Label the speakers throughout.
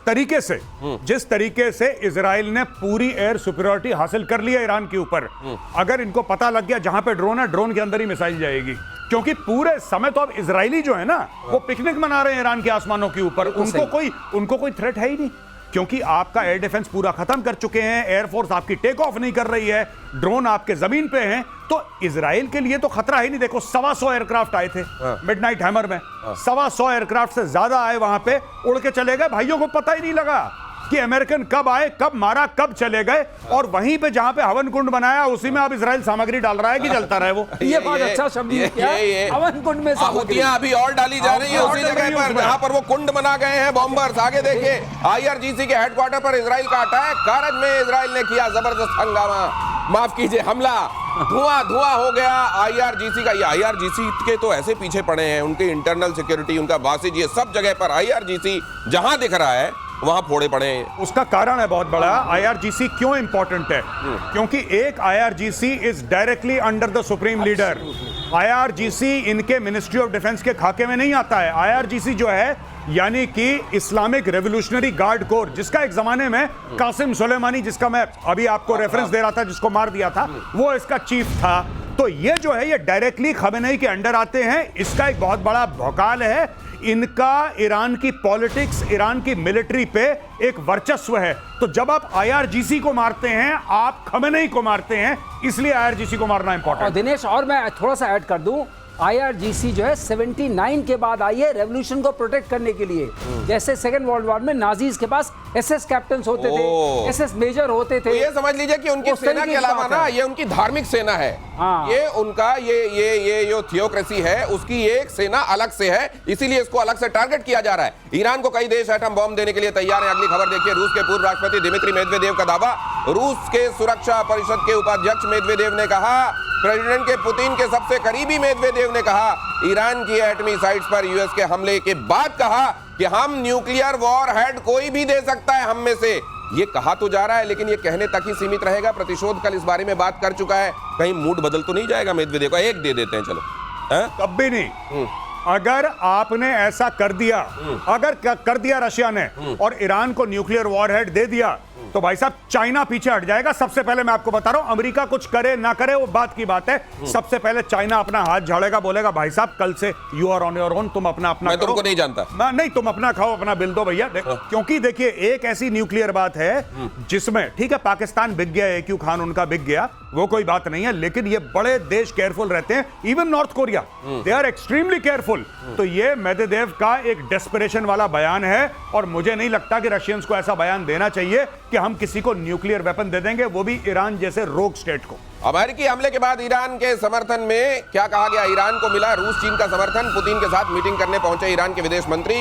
Speaker 1: तरीके से इजराइल ने पूरी एयर सुपीरियरिटी हासिल कर लिया ईरान के ऊपर, अगर इनको पता लग गया जहां पे ड्रोन है, ड्रोन के अंदर ही मिसाइल जाएगी। क्योंकि पूरे समय तो अब इजरायली जो है ना, वो पिकनिक मना रहे हैं ईरान के आसमानों के ऊपर, उनको कोई थ्रेट है ही नहीं, क्योंकि आपका एयर डिफेंस पूरा खत्म कर चुके हैं, एयरफोर्स आपकी टेक ऑफ नहीं कर रही है, ड्रोन आपके जमीन पे हैं, तो इजराइल के लिए तो खतरा ही नहीं। देखो 125 एयरक्राफ्ट आए थे मिडनाइट हैमर में, 125 एयरक्राफ्ट से ज्यादा आए, वहां पे उड़ के चले गए, भाइयों को पता ही नहीं लगा कि अमेरिकन कब आए, कब मारा, कब चले गए। और वहीं पे जहां पे हवन कुंड बनाया, उसी में अब इजराइल सामग्री डाल रहा है कि जलता रहे वो।
Speaker 2: ये बहुत अच्छा शब्द किया, हवन कुंड में
Speaker 3: आहुतियां अभी और डाली जा रही है उसी जगह पर जहां पर वो कुंड बना गए हैं बॉम्बर्स। आगे देखिए, IRGC के हेडक्वार्टर पर इजराइल का अटैक, कारज में इजराइल ने किया जबरदस्त हंगामा, माफ कीजिए हमला, धुआं हो गया IRGC का। ये IRGC के तो ऐसे पीछे पड़े हैं, उनके इंटरनल सिक्योरिटी, उनका बासिज, ये सब जगह पर IRGC जहां दिख रहा है वहां फोड़े पड़े हैं।
Speaker 1: उसका कारण है बहुत बड़ा। IRGC क्यों इंपॉर्टेंट है? क्योंकि एक IRGC is directly under the supreme leader. IRGC इनके मिनिस्ट्री ऑफ डिफेंस के खाके में नहीं आता है। IRGC जो है यानी कि इस्लामिक रेवोल्यूशनरी गार्ड कोर, जिसका एक जमाने में कासिम सुलेमानी, जिसका मैं अभी आपको रेफरेंस दे रहा था, जिसको मार दिया था, वो इसका चीफ था। तो ये जो है ये डायरेक्टली खमेनेई के अंडर आते हैं। इसका एक बहुत बड़ा भौकाल है, इनका ईरान की पॉलिटिक्स, ईरान की मिलिट्री पे एक वर्चस्व है। तो जब आप IRGC को मारते हैं, आप खमेनेई को मारते हैं, इसलिए IRGC को मारना इंपॉर्टेंट।
Speaker 2: दिनेश, और मैं थोड़ा सा ऐड कर दूं, IRGC जो है 79 के बाद आई है रेवोल्यूशन को प्रोटेक्ट करने के लिए। जैसे सेकंड वर्ल्ड वॉर में नाजीज के पास SS कैप्टन होते थे, SS मेजर होते थे।
Speaker 3: तो ये समझ लीजिए कि उनकी सेना के अलावा ना ये उनकी धार्मिक सेना है। ये उनका ये जो थियोक्रेसी है उसकी एक सेना अलग से है, इसीलिए इसको अलग से टारगेट किया जा रहा है। ईरान को कई देश एटम बॉम्ब देने के लिए तैयार हैं। अगली खबर देखिए, रूस के पूर्व राष्ट्रपति दिमित्री मेदवेदेव का दावा। रूस के सुरक्षा परिषद के उपाध्यक्ष मेदवेदेव ने कहा, प्रेसिडेंट के पुतिन के सबसे करीबी मेदवेदेव ने कहा, ईरान की एटमी साइट्स पर यूएस के हमले के बाद कहा कि हम न्यूक्लियर वॉर हेड कोई भी दे सकता है हम में से। ये कहा तो जा रहा है, लेकिन ये कहने तक ही सीमित रहेगा। प्रतिशोध कल इस बारे में बात कर चुका है, कहीं मूड बदल तो नहीं जाएगा मेदवेदेव का? एक दे देते हैं चलो,
Speaker 1: कब भी नहीं। अगर आपने ऐसा कर दिया, अगर कर दिया रशिया ने और ईरान को न्यूक्लियर वॉरहेड दे दिया, तो भाई साहब चाइना पीछे हट जाएगा। सबसे पहले मैं आपको बता रहा हूं, अमेरिका कुछ करे ना करे वो बात की बात है, सबसे पहले चाइना अपना हाथ झाड़ेगा, बोलेगा भाई साहब कल से you are on your own, तुम अपना
Speaker 3: मैं तुमको नहीं जानता,
Speaker 1: नहीं तुम अपना खाओ, अपना बिल दो भैया। क्योंकि देखिए एक ऐसी न्यूक्लियर बात है जिसमें, ठीक है पाकिस्तान बिक गया, AQ खान उनका बिक गया, वो कोई बात नहीं है, लेकिन ये बड़े देश केयरफुल रहते हैं। Even North Korea, they are extremely careful. तो ये मेदवेदेव का एक डेस्परेशन वाला बयान है, और मुझे नहीं लगता कि रशियंस को ऐसा बयान देना चाहिए कि हम किसी को न्यूक्लियर वेपन दे देंगे, वो भी ईरान जैसे रोग स्टेट को।
Speaker 3: अमेरिकी हमले के बाद ईरान के समर्थन में क्या कहा गया? ईरान को मिला रूस चीन का समर्थन। पुतिन के साथ मीटिंग करने पहुंचे ईरान के विदेश मंत्री।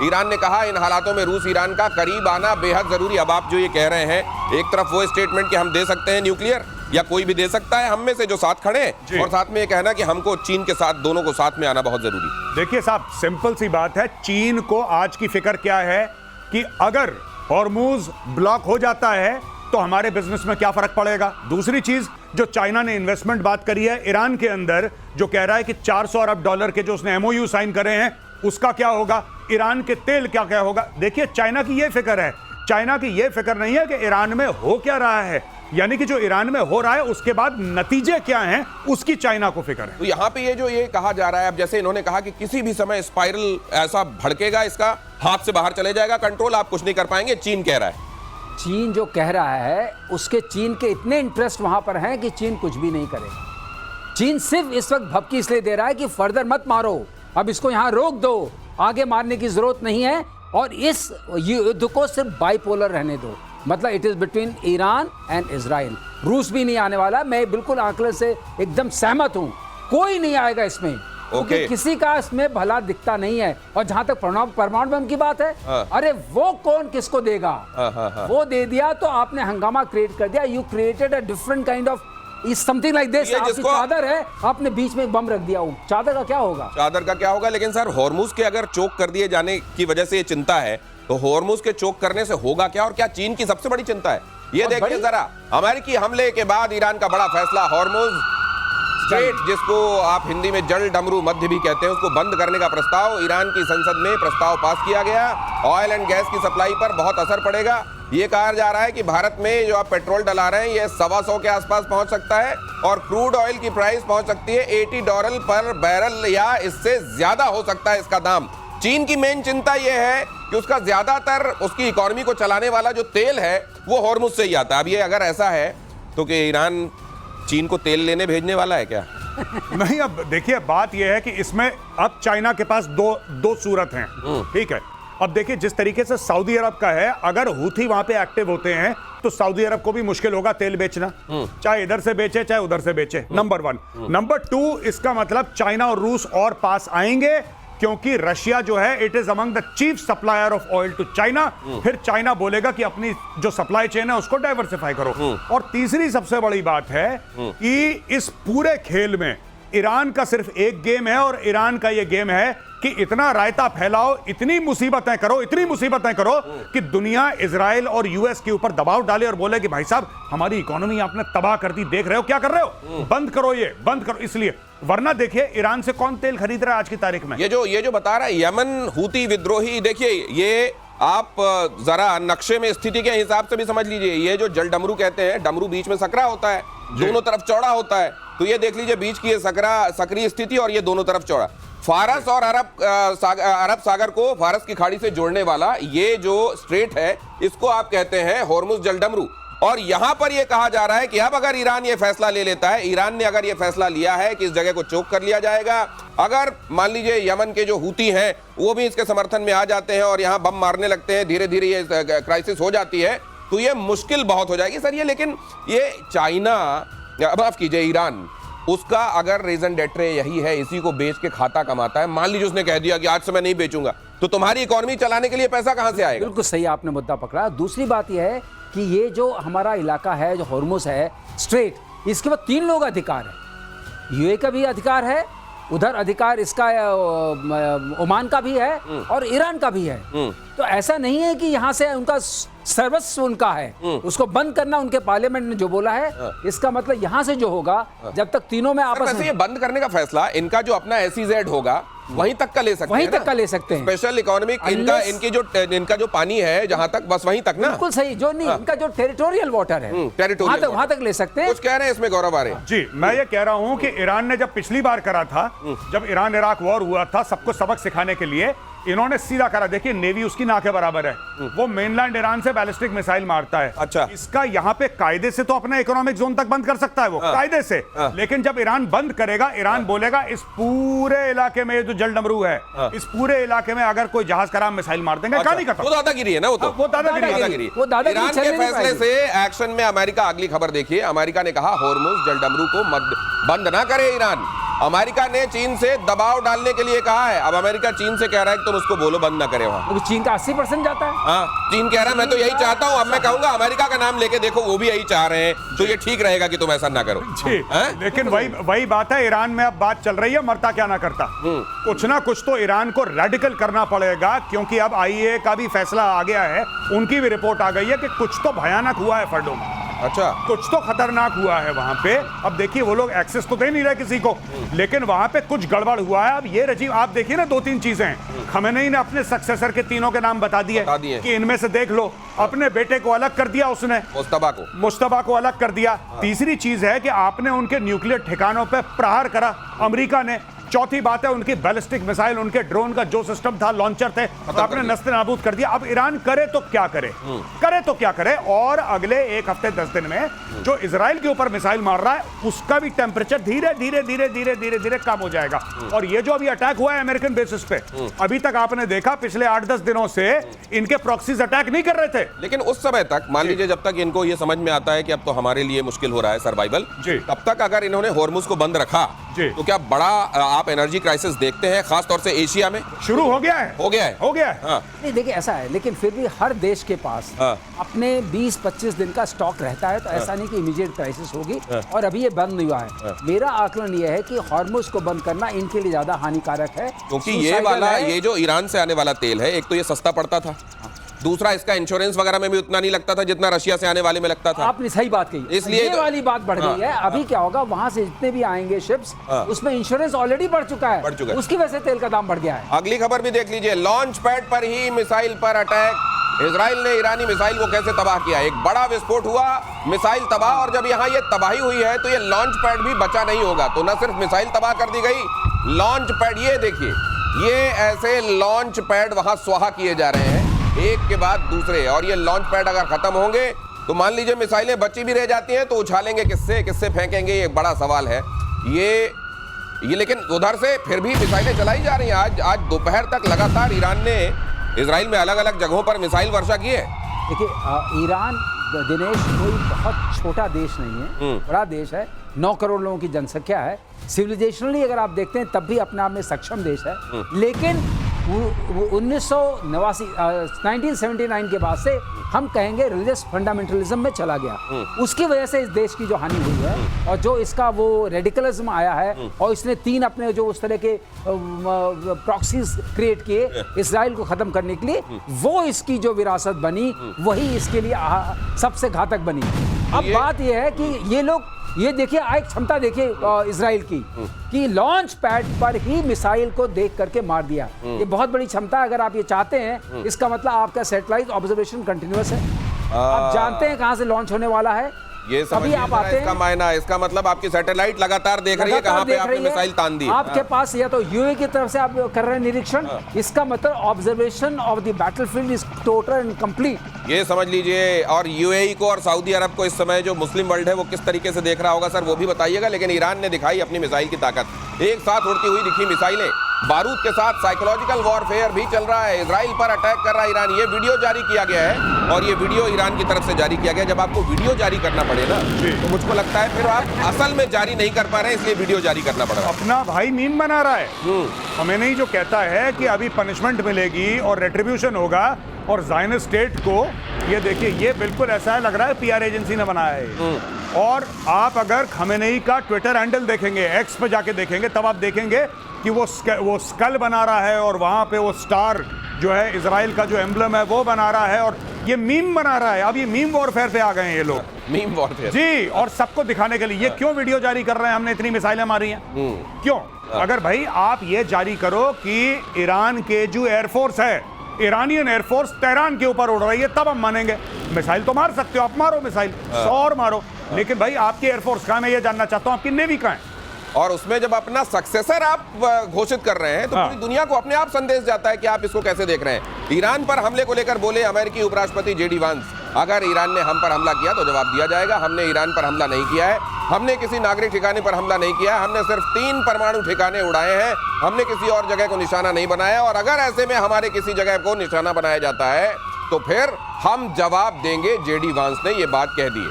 Speaker 3: ईरान ने कहा इन हालातों में रूस ईरान का करीब आना बेहद जरूरी। अब आप जो ये कह रहे हैं, एक तरफ वो स्टेटमेंट कि हम दे सकते हैं न्यूक्लियर, या कोई भी दे सकता है हम में से जो साथ खड़े हैं, और साथ में ये कहना कि हमको चीन के साथ, दोनों को साथ में आना बहुत जरूरी।
Speaker 1: देखिए साहब, सिंपल सी बात है, चीन को आज की फिक्र क्या है कि अगर हॉर्मुज ब्लॉक हो जाता है तो हमारे बिजनेस में क्या फर्क पड़ेगा। दूसरी चीज, जो चाइना ने इन्वेस्टमेंट बात करी है ईरान के अंदर, जो कह रहा है कि 400 अरब डॉलर के जो उसने MOU साइन करे हैं, उसका क्या होगा? ईरान के तेल क्या क्या होगा? देखिए चाइना की यह फिक्र है, चाइना की यह फिक्र नहीं है कि ईरान में हो क्या रहा है, यानी कि जो ईरान में हो रहा है उसके बाद नतीजे क्या हैं, उसकी चाइना को फिक्र है।
Speaker 3: तो यहाँ पे ये जो ये कहा जा रहा है, अब जैसे इन्होंने कहा कि किसी भी समय स्पाइरल ऐसा भड़केगा, इसका हाथ से बाहर चले जाएगा, कंट्रोल आप कुछ नहीं कर पाएंगे, चीन कह रहा है।
Speaker 2: चीन जो कह रहा है, उसके चीन के इतने इंटरेस्ट वहां पर हैं कि चीन कुछ भी नहीं करेगा। चीन सिर्फ इस वक्त भपकी इसलिए दे रहा है कि फर्दर मत मारो, अब इसको यहां रोक दो, आगे मारने की जरूरत नहीं है, और इस युद्ध को सिर्फ बाइपोलर रहने दो। मतलब it is between Iran and Israel. रूस भी नहीं आने वाला, मैं बिल्कुल आंकड़े से एकदम सहमत हूं, कोई नहीं आएगा इसमें, क्योंकि किसी का इसमें भला दिखता नहीं है। और जहां तक परमाणु बम की बात है, अरे वो कौन किसको देगा? वो दे दिया तो आपने हंगामा क्रिएट कर दिया, you created a different kind of something like this. आपकी चादर है, आपने बीच में बम रख दिया, चादर का क्या होगा?
Speaker 3: चादर का क्या होगा? लेकिन सर हॉर्मुज के अगर चोक कर दिए जाने की वजह से ये चिंता है, तो हॉर्मुज के चोक करने से होगा क्या, और क्या चीन की सबसे बड़ी चिंता है? ये देखिए जरा, अमेरिकी हमले के बाद ईरान का बड़ा फैसला, हॉर्मुज स्ट्रेट, जिसको आप हिंदी में जल डमरू मध्य भी कहते हैं, उसको बंद करने का प्रस्ताव ईरान की संसद में प्रस्ताव पास किया गया। ऑयल एंड गैस की सप्लाई पर बहुत असर पड़ेगा। ये कहा जा रहा है कि भारत में जो आप पेट्रोल डला रहे हैं ये $125 के आसपास पहुंच सकता है और क्रूड ऑयल की प्राइस पहुंच सकती है $80 पर बैरल या इससे ज्यादा हो सकता है इसका दाम। चीन की मेन चिंता यह है कि उसका ज्यादातर उसकी इकोनॉमी को चलाने वाला जो तेल है वो हॉर्मुज से ही आता है। अब ये अगर ऐसा है तो कि ईरान चीन को तेल लेने भेजने वाला है क्या?
Speaker 1: नहीं, अब देखिए बात यह है कि इसमें अब चाइना के पास दो सूरत हैं, ठीक है। अब देखिए जिस तरीके से सऊदी अरब का है, अगर हूथी वहां पे एक्टिव होते हैं तो सऊदी अरब को भी मुश्किल होगा तेल बेचना, चाहे इधर से बेचे चाहे उधर से बेचे, नंबर 1। नंबर 2, इसका मतलब चाइना और रूस और पास आएंगे क्योंकि रशिया जो है it is among the chief supplier of oil to China. फिर चाइना बोलेगा कि अपनी जो सप्लाई चेन है उसको डाइवर्सिफाई करो। और तीसरी सबसे बड़ी बात है कि इस पूरे खेल में ईरान का सिर्फ एक गेम है और ईरान का यह गेम है कि इतना रायता फैलाओ, इतनी मुसीबतें करो कि दुनिया इजराइल और यूएस के ऊपर दबाव डाले और बोले कि भाई साहब हमारी इकोनॉमी आपने तबाह कर दी, देख रहे हो क्या कर रहे हो, बंद करो, ये बंद करो। इसलिए वरना देखिए ईरान से कौन तेल खरीद रहा है आज की तारीख में।
Speaker 3: ये जो बता रहा है यमन हूती विद्रोही, देखिए ये आप जरा नक्शे में स्थिति के हिसाब से भी समझ लीजिए। ये जो जल डमरू कहते हैं, डमरू बीच में सकरा होता है, दोनों तरफ चौड़ा होता है, तो ये देख लीजिए बीच की ये सक्रिय स्थिति और ये दोनों तरफ चौड़ा। फारस और अरब सागर को फारस की खाड़ी से जोड़ने वाला ये जो स्ट्रेट है इसको आप कहते हैं हॉर्मुज जल डमरू। और यहां पर यह कहा जा रहा है कि अब अगर ईरान ये फैसला ले लेता है, ईरान ने अगर ये फैसला लिया है कि इस जगह को चोक कर लिया जाएगा, अगर मान लीजिए यमन के जो हूती हैं वो भी इसके समर्थन में आ जाते हैं और यहां बम मारने लगते हैं, धीरे धीरे ये क्राइसिस हो जाती है, तो ये मुश्किल बहुत हो जाएगी सर। ये लेकिन ये चाइना, माफ कीजिए ईरान, उसका अगर रीजन डेट्रे यही है, इसी को बेच के खाता कमाता है, मान लीजिए उसने कह दिया कि आज से मैं नहीं बेचूंगा, तो तुम्हारी इकोनॉमी चलाने के लिए पैसा कहां से आएगा?
Speaker 2: बिल्कुल सही आपने मुद्दा पकड़ा। दूसरी बात यह है कि ये जो हमारा इलाका है, जो हॉर्मुज है स्ट्रेट, इसके बाद 3 लोग अधिकार है। यूए का भी अधिकार है, उधर अधिकार इसका ओमान का भी है और ईरान का भी है। तो ऐसा नहीं है कि यहाँ से उनका सर्वस्व उनका है, उसको बंद करना उनके पार्लियामेंट ने जो बोला है, इसका मतलब यहाँ से जो होगा, जब तक तीनों में आपस में
Speaker 3: ये बंद करने का फैसला इनका जो अपना SEZ होगा वहीं तक का ले सकते हैं,
Speaker 2: वहीं तक का ले सकते हैं।
Speaker 3: स्पेशल इकोनॉमिक इनका जो पानी है जहां तक, बस वहीं तक ना।
Speaker 2: बिल्कुल सही, जो नहीं इनका जो टेरिटोरियल वाटर है वहां तक ले सकते हैं।
Speaker 3: कुछ कह रहे हैं इसमें गौरव आर्य
Speaker 1: जी, मैं ये कह रहा हूं कि ईरान ने जब पिछली बार करा था, जब ईरान इराक वॉर हुआ था, सबको सबक सिखाने के लिए इन्होंने सीधा करा। देखिए नेवी उसकी ना के बराबर है, वो मेनलैंड ईरान से बैलिस्टिक मिसाइल मारता है।
Speaker 3: अच्छा,
Speaker 1: इसका यहाँ पे कायदे से तो अपने इकोनॉमिक जोन तक बंद कर सकता है वो, कायदे से। लेकिन जब ईरान बंद करेगा, ईरान बोलेगा इस पूरे इलाके में जो जल डमरू है, इस पूरे इलाके में अगर कोई जहाज कराम मिसाइल मार देंगे, कहानी खत्म।
Speaker 3: वो दादागिरी है ना, वो
Speaker 1: दादागिरी।
Speaker 3: ईरान के फैसले से एक्शन में अमेरिका, अगली खबर देखिए, अमेरिका ने कहा हॉर्मुज जल डमरू को बंद ना करे ईरान। अमेरिका ने चीन से दबाव डालने के लिए कहा है। अब अमेरिका चीन से कह रहा है कि तुम उसको बोलो बंद ना करे वहां।
Speaker 2: चीन का 80% जाता है।
Speaker 3: हाँ, चीन कह रहा है मैं तो यही चाहता हूं। अब मैं कहूंगा अमेरिका का नाम लेके देखो, वो भी यही चाह रहे हैं, तो ये ठीक रहेगा कि तुम ऐसा ना करो।
Speaker 1: लेकिन वही बात है, ईरान में अब बात चल रही है, मरता क्या ना करता। कुछ ना कुछ तो ईरान को रेडिकल करना पड़ेगा, क्योंकि अब IAEA का भी फैसला आ गया है, उनकी भी रिपोर्ट आ गई है कि कुछ तो भयानक हुआ है फर्डो में।
Speaker 3: अच्छा,
Speaker 1: कुछ तो खतरनाक हुआ है वहां पे। अब देखिए वो लोग एक्सेस तो दे नहीं रहे किसी को, लेकिन वहां पे कुछ गड़बड़ हुआ है। अब ये रजीम आप देखिए ना, 2-3 चीजें हैं। खमेनेई ने अपने सक्सेसर के तीनों के नाम बता दिए कि इनमें से देख लो। अपने बेटे को अलग कर दिया उसने, मुस्तफा को अलग कर दिया। तीसरी चीज है कि आपने उनके न्यूक्लियर ठिकानों पे प्रहार करा अमेरिका ने। चौथी बात है उनकी बैलिस्टिक मिसाइल, उनके ड्रोन का जो सिस्टम था, लॉन्चर थे, आपने नस्ते नाबूद कर दिया। अब ईरान करे तो क्या करे, और अगले 1 हफ्ते 10 दिन में जो इजराइल के ऊपर मिसाइल मार रहा है, उसका भी टेम्परेचर धीरे धीरे कम हो जाएगा। और ये जो अभी अटैक हुआ है अमेरिकन बेसिस पे, अभी तक आपने देखा पिछले 8-10 दिनों से इनके प्रॉक्सीज अटैक नहीं कर रहे थे।
Speaker 3: लेकिन उस समय तक मान लीजिए, जब तक इनको ये समझ में आता है कि अब तो हमारे लिए मुश्किल हो रहा है सर्वाइवल, तब तक अगर इन्होंने हॉर्मुज को बंद रखा तो क्या बड़ा आप एनर्जी क्राइसिस देखते हैं, खास तौर से एशिया में?
Speaker 1: शुरू हो गया है।
Speaker 2: हाँ। नहीं देखिए ऐसा है, लेकिन फिर भी हर देश के पास अपने 20-25 दिन का स्टॉक रहता है, तो ऐसा नहीं कि इमीडिएट क्राइसिस होगी। और अभी ये बंद नहीं हुआ है। मेरा आकलन ये है कि हॉर्मुज को बंद करना इनके लिए ज्यादा हानिकारक है,
Speaker 3: क्योंकि ये जो ईरान से आने वाला तेल है, एक तो ये सस्ता पड़ता था, दूसरा इसका इंश्योरेंस वगैरह में भी उतना नहीं लगता था जितना रशिया से आने वाले में लगता था।
Speaker 2: आपने सही बात कही,
Speaker 3: इसलिए
Speaker 2: ये वाली बात बढ़ गई है। अभी क्या होगा, वहां से जितने भी आएंगे शिप्स, उसमें इंश्योरेंस ऑलरेडी बढ़ चुका है, उसकी वजह से तेल का दाम बढ़ गया है।
Speaker 3: अगली खबर भी देख लीजिए, लॉन्च पैड पर ही मिसाइल पर अटैक, इजराइल ने ईरानी मिसाइल को कैसे तबाह किया। एक बड़ा विस्फोट हुआ, मिसाइल तबाह, और जब यहाँ ये तबाही हुई है तो ये लॉन्च पैड भी बचा नहीं होगा। तो न सिर्फ मिसाइल तबाह कर दी गई, लॉन्च पैड, ये देखिए, ये ऐसे लॉन्च पैड वहां स्वाहा किए जा रहे हैं एक के बाद दूसरे। और ये लॉन्च पैड अगर खत्म होंगे तो मान लीजिए मिसाइलें बची भी रह जाती हैं तो उछालेंगे किससे फेंकेंगे, ये एक बड़ा सवाल है। ये लेकिन उधर से फिर भी मिसाइलें चलाई जा रही हैं। आज दोपहर तक लगातार ईरान ने इजराइल में अलग अलग जगहों पर मिसाइल वर्षा की है।
Speaker 2: देखिए, ईरान दिनेश कोई बहुत छोटा देश नहीं है, बड़ा देश है, 9 करोड़ लोगों की जनसंख्या है, सिविलाइजेशनली अगर आप देखते हैं तब भी अपने आप में सक्षम देश है। लेकिन 1979 के बाद से हम कहेंगे रिलीजियस फंडामेंटलिज्म में चला गया। उसकी वजह से इस देश की जो हानि हुई है और जो इसका वो रेडिकलिज्म आया है और इसने 3 अपने जो उस तरह के प्रॉक्सीज क्रिएट किए इजराइल को खत्म करने के लिए, वो इसकी जो विरासत बनी वही इसके लिए सबसे घातक बनी। अब बात यह है कि ये लोग, ये देखिए, एक क्षमता देखिए इजराइल की कि लॉन्च पैड पर ही मिसाइल को देख करके मार दिया। ये बहुत बड़ी क्षमता है। अगर आप ये चाहते हैं, इसका मतलब आपका सैटेलाइट ऑब्जर्वेशन कंटिन्यूअस है, आप जानते हैं कहां से लॉन्च होने वाला है।
Speaker 3: ये समझिए आप आते हैं, इसका मायना, इसका मतलब आपकी सैटेलाइट लगातार देख रही है कहां पे आपने मिसाइल तान दी।
Speaker 2: आपके पास या तो यूए की तरफ से आप कर रहे हैं निरीक्षण, इसका मतलब observation of the battlefield is total and complete.
Speaker 3: ये समझ लीजिए। और यूएई को और सऊदी अरब को इस समय जो मुस्लिम वर्ल्ड है वो किस तरीके से देख रहा होगा सर, वो भी बताइएगा। लेकिन ईरान ने दिखाई अपनी मिसाइल की ताकत, एक साथ उड़ती हुई दिखी मिसाइलें, बारूद के साथ साइकोलॉजिकल वॉरफेयर भी चल रहा है। इजराइल पर अटैक कर रहा है ईरान, ये वीडियो जारी किया गया है और ये वीडियो ईरान की तरफ से जारी किया गया। जब आपको वीडियो जारी करना पड़े ना तो मुझको लगता है फिर आप असल में जारी नहीं कर पा रहे हैं, इसलिए वीडियो जारी करना पड़ रहा है।
Speaker 1: अपना भाई मीम बना रहा है। हमें नहीं जो कहता है कि अभी पनिशमेंट मिलेगी और रेट्रिब्यूशन होगा और ज़ायनिस्ट स्टेट को, ये देखिए, ये बिल्कुल ऐसा है, लग रहा है पीआर एजेंसी ने बनाया है। और आप अगर खमेनेई का ट्विटर हैंडल देखेंगे, एक्स पे जाके देखेंगे, तब आप देखेंगे कि वो स्कल बना रहा है और वहां पे वो स्टार जो है इजराइल का जो एम्ब्लम है वो बना रहा है और ये मीम बना रहा है। अब ये मीम वॉरफेयर पे आ गए हैं ये लोग,
Speaker 3: मीम वॉरफेयर
Speaker 1: जी। और सबको दिखाने के लिए ये क्यों वीडियो जारी कर रहे हैं, हमने इतनी मिसाइलें मारी हैं, क्यों? अगर भाई आप ये जारी करो कि ईरान के जो एयरफोर्स है, ईरानियन एयरफोर्स तेहरान के ऊपर उड़ रही है, तब हम मानेंगे। मिसाइल तो मार सकते हो आप, मारो मिसाइल 100 और मारो, लेकिन भाई आपकी एयरफोर्स कहां है, मैं ये जानना चाहता हूं, आपकी नेवी कहां है?
Speaker 3: और उसमें जब अपना सक्सेसर आप घोषित कर रहे हैं तो पूरी दुनिया को अपने आप संदेश जाता है कि आप इसको कैसे देख रहे हैं। ईरान पर हमले को लेकर बोले अमेरिकी उपराष्ट्रपति जेडी वांस, अगर ईरान ने हम पर हमला किया तो जवाब दिया जाएगा। हमने ईरान पर हमला नहीं किया है, हमने किसी नागरिक ठिकाने पर हमला नहीं किया है, हमने सिर्फ 3 परमाणु ठिकाने उड़ाए हैं, हमने किसी और जगह को निशाना नहीं बनाया। और अगर ऐसे में हमारे किसी जगह को निशाना बनाया जाता है तो फिर हम जवाब देंगे, जेडी वांस ने ये बात कह दी है।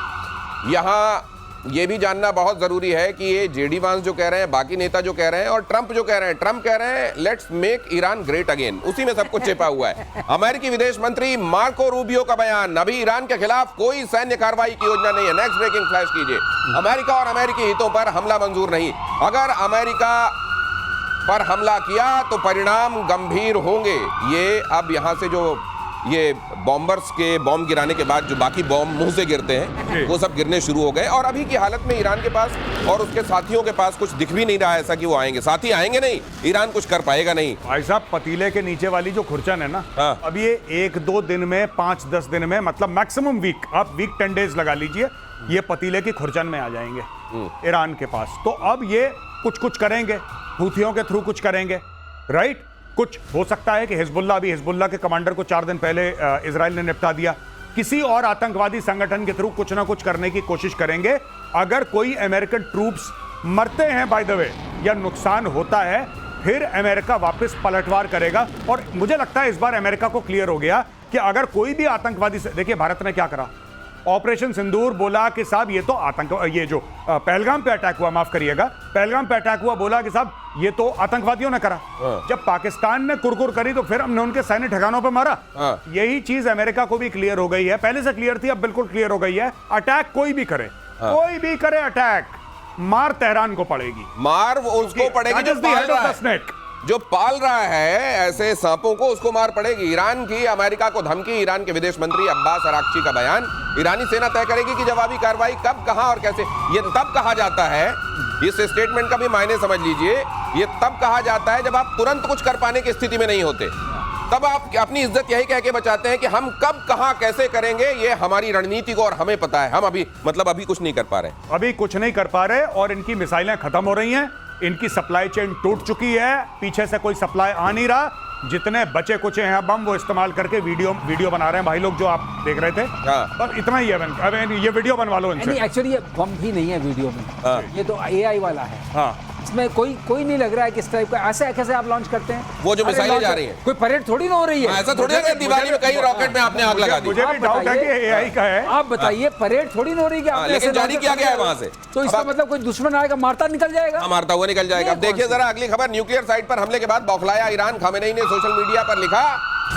Speaker 3: यहाँ ये भी जानना बहुत जरूरी है कि ये जेडी वांस जो कह रहे हैं, बाकी नेता जो कह रहे हैं और ट्रंप जो कह रहे हैं, ट्रंप कह रहे हैं let's make Iran great again, उसी में सब कुछ छिपा हुआ है। अमेरिकी विदेश मंत्री मार्को रूबियो का बयान, अभी ईरान के खिलाफ कोई सैन्य कार्रवाई की योजना नहीं है। नेक्स्ट ब्रेकिंग फ्लैश कीजिए, अमेरिका और अमेरिकी हितों पर हमला मंजूर नहीं, अगर अमेरिका पर हमला किया तो परिणाम गंभीर होंगे। ये अब यहां से जो ये बॉम्बर्स के बॉम्ब गिराने के बाद जो बाकी बॉम्ब मुंह से गिरते हैं वो सब गिरने शुरू हो गए और अभी की हालत में ईरान के पास और उसके साथियों के पास कुछ दिख भी नहीं रहा है ऐसा कि वो आएंगे। साथी आएंगे नहीं, ईरान कुछ कर पाएगा नहीं।
Speaker 1: भाई साहब, पतीले के नीचे वाली जो खुरचन है ना, अब ये 1-2 दिन में, 5-10 दिन में, मतलब मैक्सिमम वीक, आप वीक 10 डेज लगा लीजिए, ये पतीले की खुरचन में आ जाएंगे ईरान के पास। तो अब ये कुछ करेंगे, हूथियों के थ्रू कुछ करेंगे, राइट? कुछ हो सकता है कि हिजबुल्लाह के कमांडर को 4 दिन पहले इजराइल ने निपटा दिया, किसी और आतंकवादी संगठन के थ्रू कुछ ना कुछ करने की कोशिश करेंगे। अगर कोई अमेरिकन ट्रूप्स मरते हैं बाय द वे या नुकसान होता है, फिर अमेरिका वापस पलटवार करेगा। और मुझे लगता है इस बार अमेरिका को क्लियर हो गया कि अगर कोई भी आतंकवादी, देखिए भारत ने क्या करा, ऑपरेशन सिंदूर बोला कि साहब ये तो ये जो पहलगाम पे अटैक हुआ, माफ करिएगा, पहलगाम पे अटैक हुआ, बोला कि साहब ये तो आतंकवादियों ने करा। जब पाकिस्तान ने कुरकुर करी तो फिर हमने उनके सैन्य ठिकानों पे मारा। यही चीज अमेरिका को भी क्लियर हो गई है, पहले से क्लियर थी, अब बिल्कुल क्लियर हो गई है। अटैक कोई भी करे, कोई भी करे अटैक, मार तेहरान को पड़ेगी,
Speaker 3: मार उसको पड़ेगी जो पाल रहा है। जो पाल रहा है ऐसे सांपों को उसको मार पड़ेगी। ईरान की अमेरिका को धमकी, ईरान के विदेश मंत्री अब्बास अराक्ची का बयान, ईरानी सेना तय करेगी कि जवाबी कार्रवाई कब, कहां और कैसे। ये तब कहा जाता है, इस स्टेटमेंट का भी मायने समझ लीजिए, ये तब कहा जाता है जब आप तुरंत कुछ कर पाने की स्थिति में नहीं होते। तब आप अपनी इज्जत यही कह के बचाते हैं कि हम कब, कहां, कैसे करेंगे, ये हमारी रणनीति को और हमें पता है। हम अभी अभी कुछ नहीं कर पा रहे,
Speaker 1: अभी कुछ नहीं कर पा रहे, और इनकी मिसाइलें खत्म हो रही हैं, इनकी सप्लाई चेन टूट चुकी है, पीछे से कोई सप्लाई आ नहीं रहा। जितने बचे कुचे हैं बम वो इस्तेमाल करके वीडियो बना रहे हैं भाई लोग, जो आप देख रहे थे। बस इतना ही है। अब ये वीडियो बनवा लो इनसे।
Speaker 2: एक्चुअली ये बम भी नहीं है वीडियो में, ये तो AI वाला है।
Speaker 1: हाँ,
Speaker 2: इसमें कोई नहीं लग रहा है किस टाइप का। ऐसे कैसे आप लॉन्च करते हैं?
Speaker 3: वो जो मिसाइलें जा रही हैं,
Speaker 2: कोई परेड थोड़ी ना हो रही है।
Speaker 3: ऐसा थोड़ी है दिवाली में कई रॉकेट में आपने आग लगा दी।
Speaker 1: मुझे भी डाउट है कि AI का है।
Speaker 2: आप बताइए, परेड थोड़ी ना हो रही है,
Speaker 3: लेकिन जारी किया गया है वहां से।
Speaker 2: तो इसका मतलब कोई दुश्मन आएगा, मारता निकल जाएगा,
Speaker 3: मारता हुआ निकल जाएगा। अब देखिए जरा अगली खबर, न्यूक्लियर साइट पर हमले के बाद बौखलाया ईरान। खामेनेई ने सोशल मीडिया पर लिखा,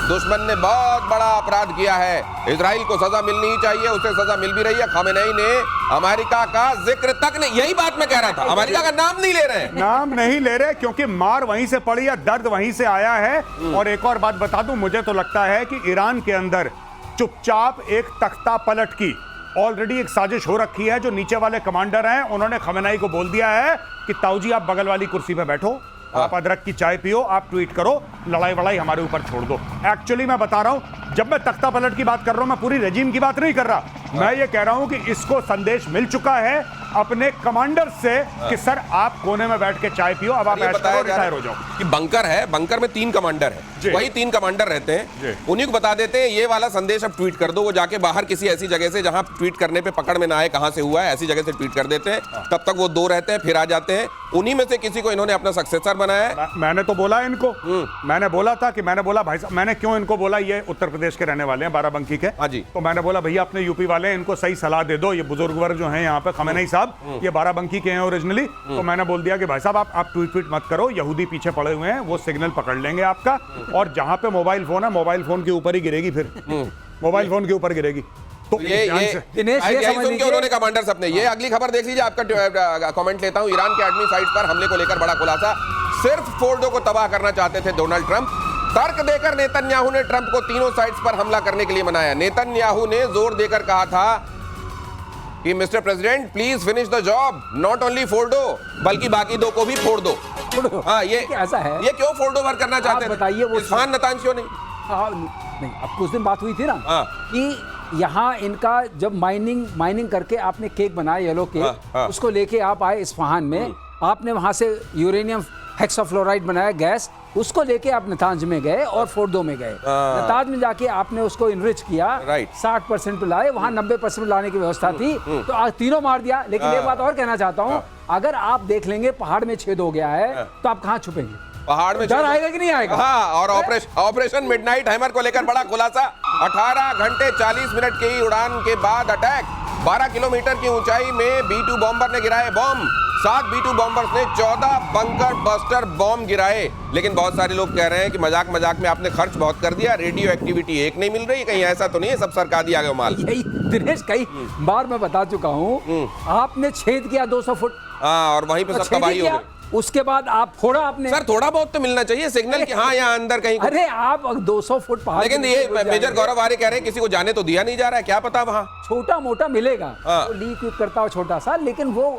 Speaker 3: दुश्मन ने बहुत बड़ा अपराध किया है, इजराइल को सजा मिलनी ही चाहिए, उसे सजा मिल भी रही है। खामेनेई ने अमेरिका का जिक्र तक नहीं, यही बात मैं कह रहा था, अमेरिका का नाम नहीं ले रहे हैं,
Speaker 1: नाम नहीं ले रहे, क्योंकि मार वहीं से पड़ी है, दर्द वहीं से आया है। और एक और बात बता दूं, मुझे तो लगता है कि ईरान के अंदर चुपचाप एक तख्ता पलट की ऑलरेडी एक साजिश हो रखी है। जो नीचे वाले कमांडर हैं उन्होंने खामेनेई को बोल दिया है कि ताऊजी आप बगल वाली कुर्सी पे बैठो, आप अदरक की चाय पियो, आप ट्वीट करो, लड़ाई वड़ाई हमारे ऊपर छोड़ दो। एक्चुअली मैं बता रहा हूं, जब मैं तख्ता पलट की बात कर रहा हूं, मैं पूरी रेजिम की बात नहीं कर रहा। मैं ये कह रहा हूं कि इसको संदेश मिल चुका है अपने कमांडर से कि सर आप कोने में बैठ के चाय पियो, अब आप रिटायर हो जाओ।
Speaker 3: कि बंकर है, बंकर में 3 कमांडर है, वही 3 कमांडर रहते हैं, उन्हीं को बता देते हैं ये वाला संदेश अब ट्वीट कर दो। वो जाके बाहर किसी ऐसी जगह से जहां ट्वीट करने पे पकड़ में ना आए, कहां से हुआ है, ऐसी जगह से ट्वीट कर देते हैं। तब तक वो 2 रहते हैं, फिर आ जाते हैं। उन्हीं में से किसी को इन्होंने अपना सक्सेसर बनाया है।
Speaker 1: मैंने तो बोला इनको, मैंने बोला था कि मैंने बोला भाई साहब, मैंने क्यों इनको बोला, ये उत्तर प्रदेश के रहने वाले हैं, बाराबंकी के।
Speaker 3: हाँ जी।
Speaker 1: तो मैंने बोला भैया अपने यूपी वाले हैं, इनको सही सलाह दे दो, ये बुजुर्ग वर्ग जो हैं यहाँ पे, खामेनेई साहब ये बाराबंकी के हैं ओरिजिनली। तो मैंने बोल दिया कि भाई साहब आप ट्वीट मत करो, यहूदी पीछे पड़े हुए हैं, वो सिग्नल पकड़ लेंगे आपका, और जहां पे मोबाइल फोन है, मोबाइल फोन के ऊपर ही गिरेगी, फिर मोबाइल फोन के ऊपर गिरेगी। तो
Speaker 3: ये सुन के उन्होंने कमांडर्स अपने। ये अगली खबर देख लीजिए, आपका कमेंट लेता हूं। ईरान के एटमी साइट पर हमले को लेकर बड़ा खुलासा, सिर्फ फोर्डो को तबाह करना चाहते थे डोनाल्ड ट्रंप। तर्क देकर नेतन्याहू ने ट्रंप को तीनों साइट्स पर हमला करने के लिए मनाया। नेतन्याहू ने जोर देकर कहा था कि mister president please finish the job, not only Fordow बल्कि बाकी 2 को भी फोड़ दो। हाँ, ये
Speaker 2: ऐसा है,
Speaker 3: ये क्यों फोर्डो भर करना चाहते थे?
Speaker 2: बताइए। वो
Speaker 3: इस्फहान, नातांज क्यों नहीं?
Speaker 2: नहीं, अब कुछ दिन बात हुई थी ना कि यहाँ इनका जब माइनिंग करके आपने केक बनाया, येलो केक, उसको लेके आप आए इस्फहान में, आपने वहां से यूरेनियम हेक्साफ्लोराइड बनाया गैस, उसको लेके आप नतांज में गए और फोर्डो में गए। नतांज में जाके आपने उसको इनरिच किया, 60% पे लाए, वहां 90% लाने की व्यवस्था थी, तो आज तीनों मार दिया। लेकिन एक बात और कहना चाहता हूँ, अगर आप देख लेंगे पहाड़ में छेद हो गया है, तो आप कहाँ छुपेंगे?
Speaker 3: पहाड़ में
Speaker 2: डर आएगा कि नहीं आएगा?
Speaker 3: हाँ, और ऑपरेशन मिडनाइट हैमर को लेकर बड़ा खुलासा। 18 घंटे 40 मिनट की उड़ान के बाद अटैक। 12 किलोमीटर की ऊंचाई में B-2 बॉम्बर ने गिराए बॉम्ब। 7 B-2 बॉम्बर्स ने 14 बंकर बस्टर बॉम्ब गिराए। लेकिन बहुत सारे लोग कह रहे हैं कि मजाक में आपने खर्च बहुत कर दिया, रेडियो एक्टिविटी एक नहीं मिल रही, कहीं ऐसा तो नहीं है सब सरकार दिया गया माल?
Speaker 2: यही दिनेश, कई बार मैं बता चुका हूँ, आपने छेद किया 200 फुट,
Speaker 3: हाँ, और वहीं पे सब तबाही हो गई।
Speaker 2: उसके बाद आप फोड़ा आपने।
Speaker 3: सर थोड़ा बहुत तो मिलना चाहिए सिग्नल कि हाँ यहाँ अंदर कहीं।
Speaker 2: अरे आप 200 फुट पहाड़,
Speaker 3: लेकिन ये मेजर गौरव आर्य कह रहे हैं किसी को जाने तो दिया नहीं जा रहा है, क्या पता वहाँ
Speaker 2: छोटा मोटा मिलेगा, वो लीक करता हो छोटा सा, लेकिन वो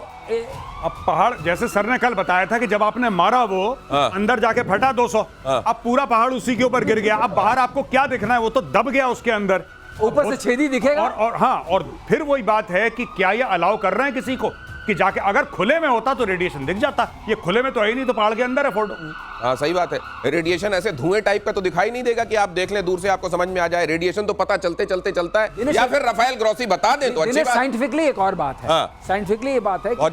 Speaker 1: अब पहाड़, जैसे सर ने कल बताया था कि जब आपने मारा वो अंदर जाके फटा 200, अब पूरा पहाड़ उसी के ऊपर गिर गया। अब बाहर आपको क्या दिखना है, वो तो दब गया उसके अंदर,
Speaker 2: ऊपर से छेद ही दिखेगा।
Speaker 1: और हाँ, और फिर वही बात है कि क्या ये अलाउ कर रहे हैं किसी को कि जाके, अगर खुले में होता तो रेडिएशन दिख जाता, ये खुले में तो है ही नहीं, तो पहाड़ के अंदर है फोटो।
Speaker 3: हाँ सही बात है, रेडिएशन ऐसे धुएं टाइप का तो दिखाई नहीं देगा कि आप देख लें दूर से आपको समझ में आ जाए। रेडिएशन तो पता चलते चलता है, या फिर राफेल ग्रॉसी बता दें तो अच्छी बात।
Speaker 2: साइंटिफिकली एक और बात है, साइंटिफिकली ये बात है कि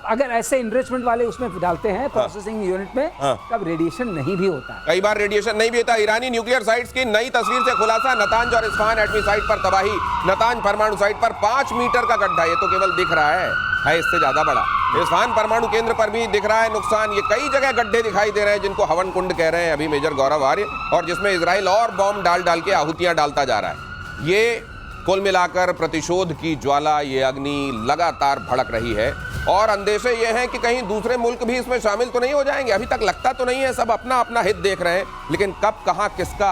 Speaker 2: अगर ऐसे इनरिचमेंट वाले उसमें डालते हैं प्रोसेसिंग यूनिट में, तब रेडिएशन नहीं भी होता है।
Speaker 3: कई बार रेडिएशन नहीं भी होता। ईरानी न्यूक्लियर साइट्स की नई तस्वीर से खुलासा, नतांज और इस्फहान एटमी साइट पर तबाही। नतांज परमाणु साइट पर 5 मीटर का गड्ढा, ये तो केवल दिख रहा है इससे ज्यादा बड़ा। इस्फहान परमाणु केंद्र पर भी दिख रहा है नुकसान। ये कई जगह गड्ढे दिखाई दे रहे हैं जिनको हवन कुंड कह रहे हैं अभी मेजर गौरव आर्य, और जिसमें इजराइल और बॉम्ब डाल के आहुतियां डालता जा रहा है। ये कुल मिलाकर प्रतिशोध की ज्वाला, ये अग्नि लगातार भड़क रही है और अंदेशे ये हैं कि कहीं दूसरे मुल्क भी इसमें शामिल तो नहीं हो जाएंगे। अभी तक लगता तो नहीं है, सब अपना अपना हित देख रहे हैं, लेकिन कब कहां किसका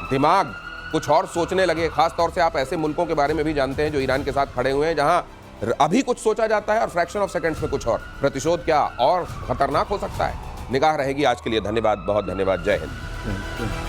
Speaker 3: दिमाग कुछ और सोचने लगे। खास तौर से आप ऐसे मुल्कों के बारे में भी जानते हैं जो ईरान के साथ खड़े हुए हैं, जहां अभी कुछ सोचा जाता है और फ्रैक्शन ऑफ सेकंड्स में कुछ और। प्रतिशोध क्या और खतरनाक हो सकता है। निगाह रहेगी। आज के लिए धन्यवाद, बहुत धन्यवाद। जय हिंद।